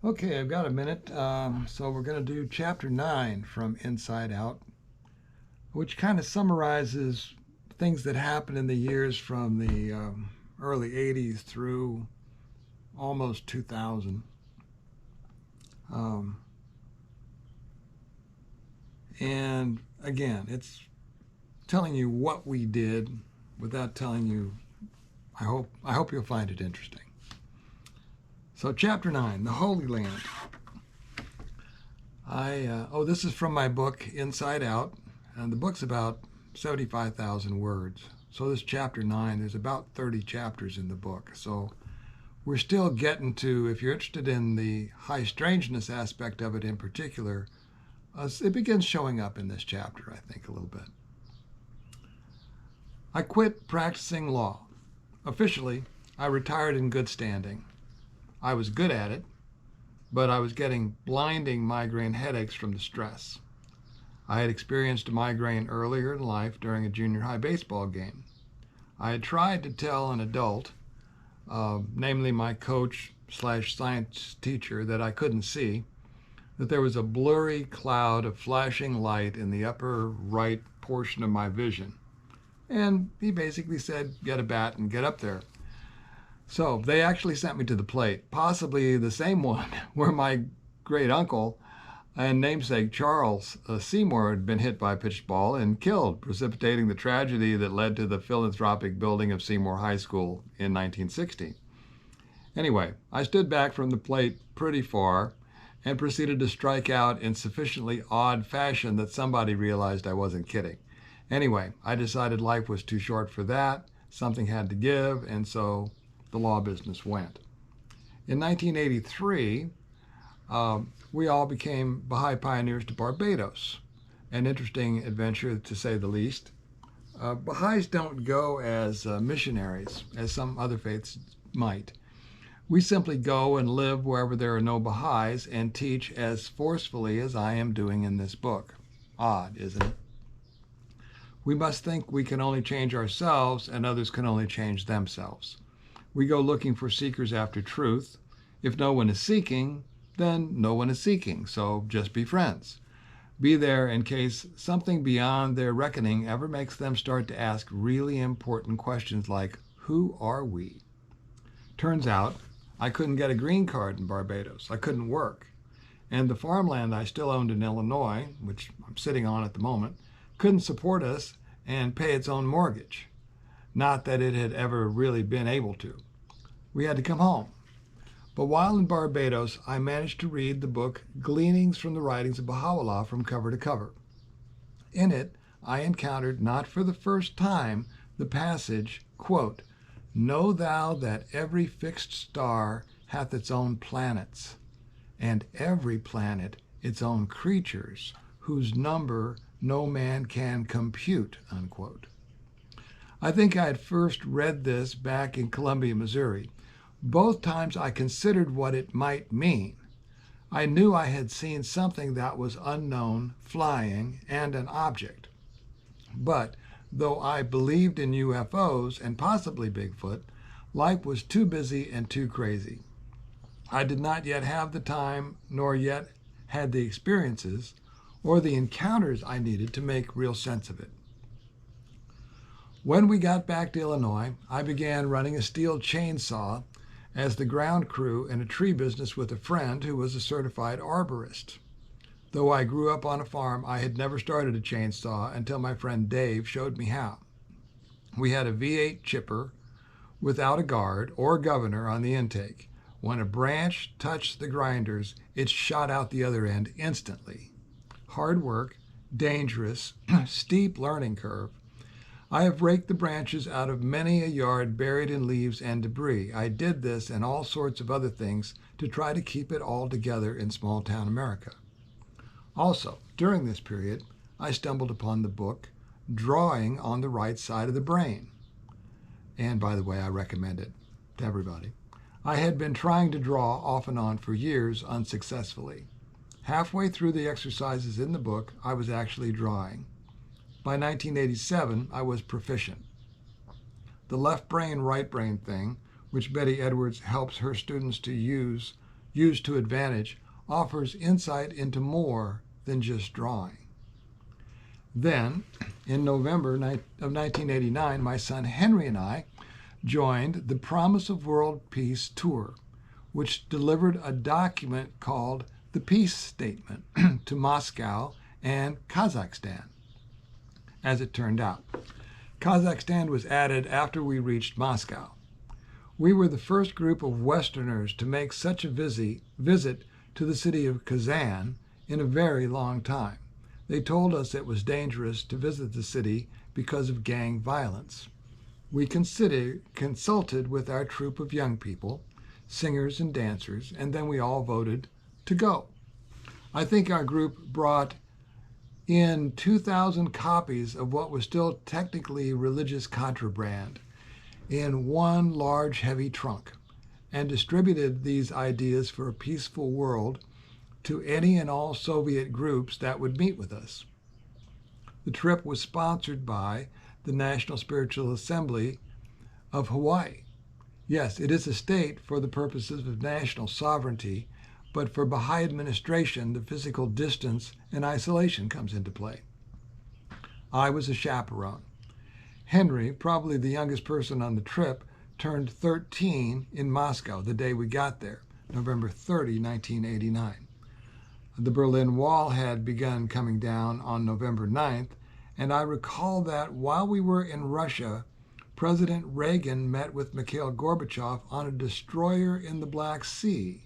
Okay, I've got a minute. So we're going to do chapter 9 from Inside Out, which kind of summarizes things that happened in the years from the early 80s through almost 2000. Um, and again, it's telling you what we did without telling you. I hope you'll find it interesting. So, chapter 9, the Holy Land. This is from my book Inside Out, and the book's about 75,000 words. So this chapter 9, there's about 30 chapters in the book. So we're still getting to, if you're interested in the high strangeness aspect of it in particular, it begins showing up in this chapter, I think, a little bit. I quit practicing law. Officially, I retired in good standing. I was good at it, but I was getting blinding migraine headaches from the stress. I had experienced a migraine earlier in life during a junior high baseball game. I had tried to tell an adult, namely my coach/science teacher, that I couldn't see, that there was a blurry cloud of flashing light in the upper right portion of my vision. And he basically said, get a bat and get up there. So they actually sent me to the plate, possibly the same one where my great uncle and namesake Charles Seymour had been hit by a pitched ball and killed, precipitating the tragedy that led to the philanthropic building of Seymour High School in 1960. Anyway, I stood back from the plate pretty far and proceeded to strike out in sufficiently odd fashion that somebody realized I wasn't kidding. Anyway, I decided life was too short for that. Something had to give, and so the law business went. In 1983, we all became Baha'i pioneers to Barbados, an interesting adventure to say the least. Baha'is don't go as missionaries, as some other faiths might. We simply go and live wherever there are no Baha'is and teach as forcefully as I am doing in this book. Odd, isn't it? We must think we can only change ourselves and others can only change themselves. We go looking for seekers after truth. If no one is seeking, then no one is seeking, so just be friends. Be there in case something beyond their reckoning ever makes them start to ask really important questions like, who are we? Turns out, I couldn't get a green card in Barbados. I couldn't work. And the farmland I still owned in Illinois, which I'm sitting on at the moment, couldn't support us and pay its own mortgage. Not that it had ever really been able to. We had to come home. But while in Barbados, I managed to read the book Gleanings from the Writings of Baha'u'llah from cover to cover. In it, I encountered, not for the first time, the passage, quote, "Know thou that every fixed star hath its own planets, and every planet its own creatures, whose number no man can compute," unquote. I think I had first read this back in Columbia, Missouri. Both times I considered what it might mean. I knew I had seen something that was unknown, flying, and an object. But though I believed in UFOs and possibly Bigfoot, life was too busy and too crazy. I did not yet have the time, nor yet had the experiences or the encounters I needed to make real sense of it. When we got back to Illinois, I began running a steel chainsaw as the ground crew in a tree business with a friend who was a certified arborist. Though I grew up on a farm, I had never started a chainsaw until my friend Dave showed me how. We had a V8 chipper without a guard or governor on the intake. When a branch touched the grinders, it shot out the other end instantly. Hard work, dangerous, steep learning curve. I have raked the branches out of many a yard buried in leaves and debris. I did this and all sorts of other things to try to keep it all together in small town America. Also, during this period, I stumbled upon the book Drawing on the Right Side of the Brain. And by the way, I recommend it to everybody. I had been trying to draw off and on for years unsuccessfully. Halfway through the exercises in the book, I was actually drawing. By 1987, I was proficient. The left brain, right brain thing, which Betty Edwards helps her students to use used to advantage, offers insight into more than just drawing. Then, in November of 1989, my son Henry and I joined the Promise of World Peace Tour, which delivered a document called the Peace Statement to Moscow and Kazakhstan. As it turned out, Kazakhstan was added after we reached Moscow. We were the first group of Westerners to make such a visit to the city of Kazan in a very long time. They told us it was dangerous to visit the city because of gang violence. We consulted with our troop of young people, singers and dancers, and then we all voted to go. I think our group brought in 2,000 copies of what was still technically religious contraband in one large heavy trunk, and distributed these ideas for a peaceful world to any and all Soviet groups that would meet with us. The trip was sponsored by the National Spiritual Assembly of Hawaii. Yes, it is a state for the purposes of national sovereignty, but for Baha'i administration, the physical distance and isolation comes into play. I was a chaperone. Henry, probably the youngest person on the trip, turned 13 in Moscow the day we got there, November 30, 1989. The Berlin Wall had begun coming down on November 9th, and I recall that while we were in Russia, President Reagan met with Mikhail Gorbachev on a destroyer in the Black Sea,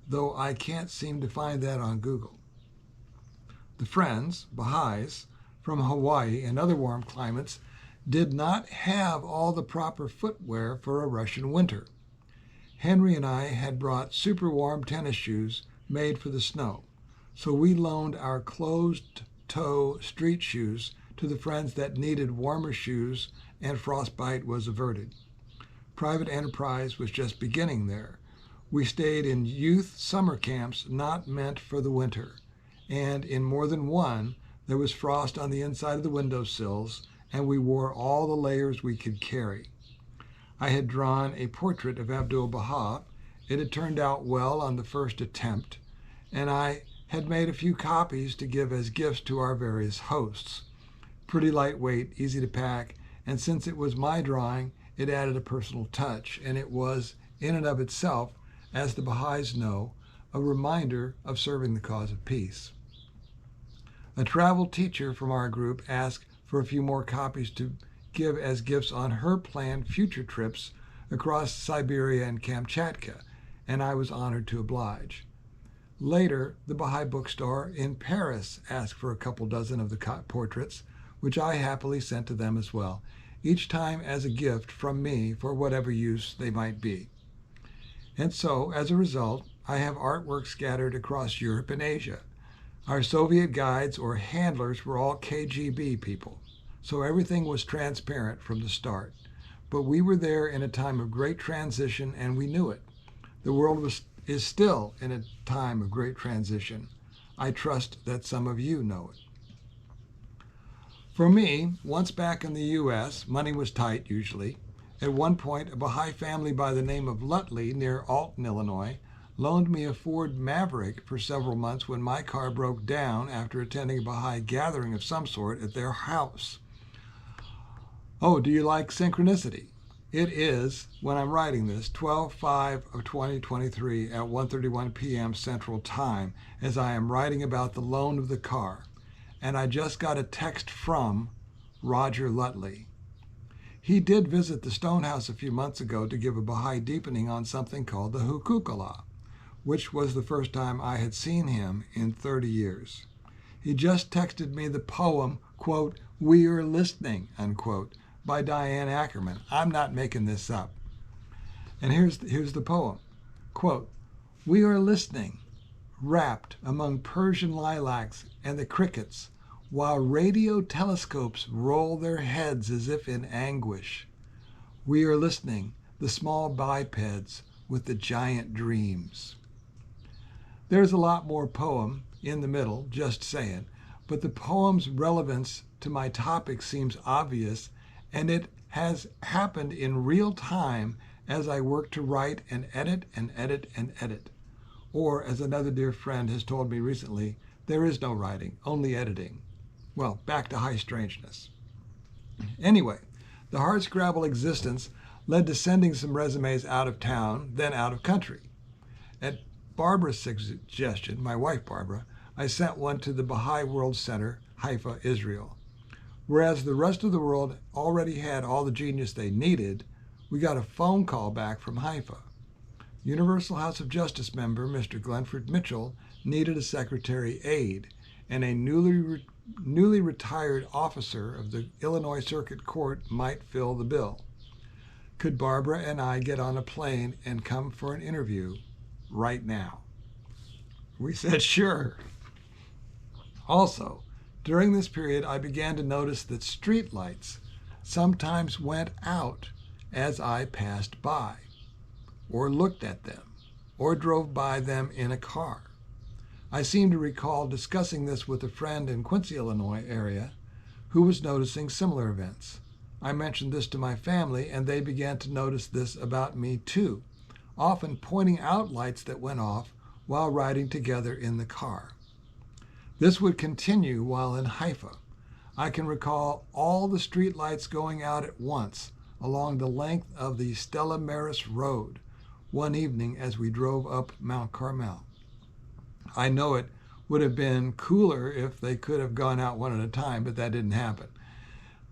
though I can't seem to find that on Google. The Friends, Baha'is, from Hawaii and other warm climates did not have all the proper footwear for a Russian winter. Henry and I had brought super warm tennis shoes made for the snow, so we loaned our closed-toe street shoes to the friends that needed warmer shoes, and frostbite was averted. Private enterprise was just beginning there. We stayed in youth summer camps not meant for the winter, and in more than one, there was frost on the inside of the windowsills, and we wore all the layers we could carry. I had drawn a portrait of Abdu'l-Baha. It had turned out well on the first attempt, and I had made a few copies to give as gifts to our various hosts. Pretty lightweight, easy to pack, and since it was my drawing, it added a personal touch, and it was, in and of itself, as the Baha'is know, a reminder of serving the cause of peace. A travel teacher from our group asked for a few more copies to give as gifts on her planned future trips across Siberia and Kamchatka, and I was honored to oblige. Later, the Baha'i bookstore in Paris asked for a couple dozen of the portraits, which I happily sent to them as well, each time as a gift from me for whatever use they might be. And so, as a result, I have artwork scattered across Europe and Asia. Our Soviet guides or handlers were all KGB people, so everything was transparent from the start. But we were there in a time of great transition, and we knew it. The world is still in a time of great transition. I trust that some of you know it. For me, once back in the U.S., money was tight usually. At one point, a Baha'i family by the name of Lutley near Alton, Illinois, loaned me a Ford Maverick for several months when my car broke down after attending a Baha'i gathering of some sort at their house. Oh, do you like synchronicity? It is, when I'm writing this, 12/5 of 2023 at 1:31 p.m. Central Time, as I am writing about the loan of the car. And I just got a text from Roger Lutley. He did visit the Stonehouse a few months ago to give a Baha'i deepening on something called the Huquq'Allah, which was the first time I had seen him in 30 years. He just texted me the poem, quote, "We Are Listening," unquote, by Diane Ackerman. I'm not making this up. And here's the poem. Quote, "We are listening, wrapped among Persian lilacs and the crickets, while radio telescopes roll their heads as if in anguish. We are listening, the small bipeds with the giant dreams." There's a lot more poem in the middle, just saying, but the poem's relevance to my topic seems obvious, and it has happened in real time as I work to write and edit and edit and edit. Or, as another dear friend has told me recently, there is no writing, only editing. Well, back to high strangeness. Anyway, the hardscrabble existence led to sending some resumes out of town, then out of country. At Barbara's suggestion, my wife Barbara, I sent one to the Baha'i World Center, Haifa, Israel. Whereas the rest of the world already had all the genius they needed, we got a phone call back from Haifa. Universal House of Justice member Mr. Glenford Mitchell needed a secretary aide, and a newly retired officer of the Illinois Circuit Court might fill the bill. Could Barbara and I get on a plane and come for an interview right now? We said sure. Also, during this period, I began to notice that street lights sometimes went out as I passed by, or looked at them, or drove by them in a car. I seem to recall discussing this with a friend in Quincy, Illinois area who was noticing similar events. I mentioned this to my family, and they began to notice this about me too, often pointing out lights that went off while riding together in the car. This would continue while in Haifa. I can recall all the street lights going out at once along the length of the Stella Maris Road one evening as we drove up Mount Carmel. I know it would have been cooler if they could have gone out one at a time, but that didn't happen.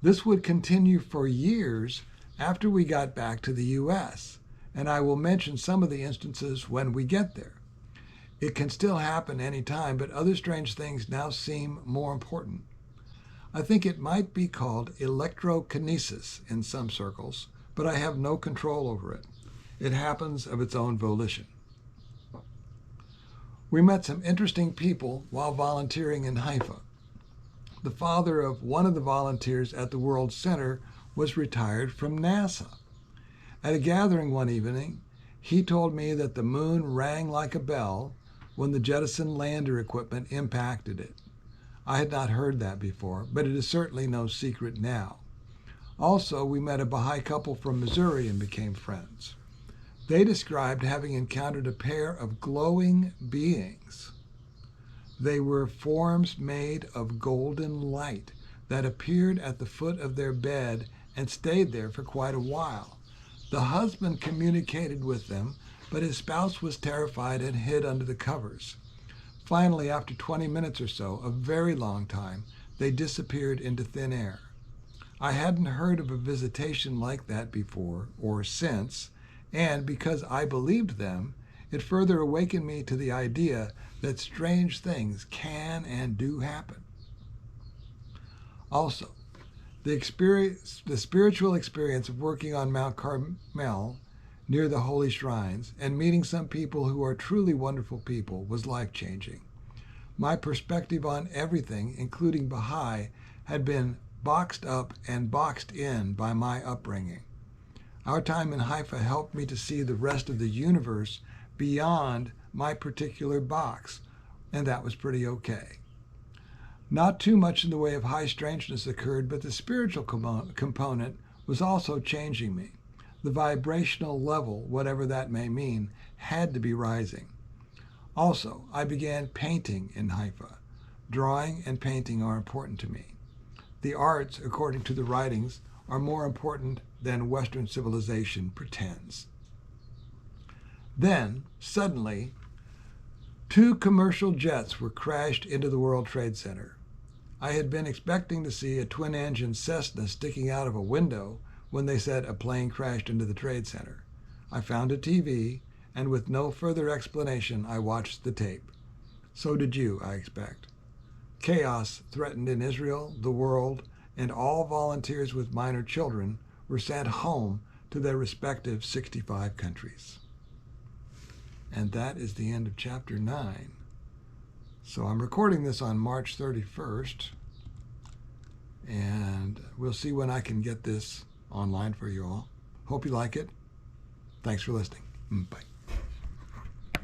This would continue for years after we got back to the U.S., and I will mention some of the instances when we get there. It can still happen any time, but other strange things now seem more important. I think it might be called electrokinesis in some circles, but I have no control over it. It happens of its own volition. We met some interesting people while volunteering in Haifa. The father of one of the volunteers at the World Center was retired from NASA. At a gathering one evening, he told me that the moon rang like a bell when the Jettison lander equipment impacted it. I had not heard that before, but it is certainly no secret now. Also, we met a Baha'i couple from Missouri and became friends. They described having encountered a pair of glowing beings. They were forms made of golden light that appeared at the foot of their bed and stayed there for quite a while. The husband communicated with them, but his spouse was terrified and hid under the covers. Finally, after 20 minutes or so, a very long time, they disappeared into thin air. I hadn't heard of a visitation like that before or since, and because I believed them, it further awakened me to the idea that strange things can and do happen. Also, the spiritual experience of working on Mount Carmel near the holy shrines and meeting some people who are truly wonderful people was life-changing. My perspective on everything, including Baha'i, had been boxed up and boxed in by my upbringing. Our time in Haifa helped me to see the rest of the universe beyond my particular box, and that was pretty okay. Not too much in the way of high strangeness occurred, but the spiritual component was also changing me. The vibrational level, whatever that may mean, had to be rising. Also, I began painting in Haifa. Drawing and painting are important to me. The arts, according to the writings, are more important than Western civilization pretends. Then, suddenly, 2 commercial jets were crashed into the World Trade Center. I had been expecting to see a twin-engine Cessna sticking out of a window when they said a plane crashed into the Trade Center. I found a TV, and with no further explanation, I watched the tape. So did you, I expect. Chaos threatened in Israel, the world, and all volunteers with minor children were sent home to their respective 65 countries. And that is the end of chapter 9. So I'm recording this on March 31st, and we'll see when I can get this online for you all. Hope you like it. Thanks for listening. Bye.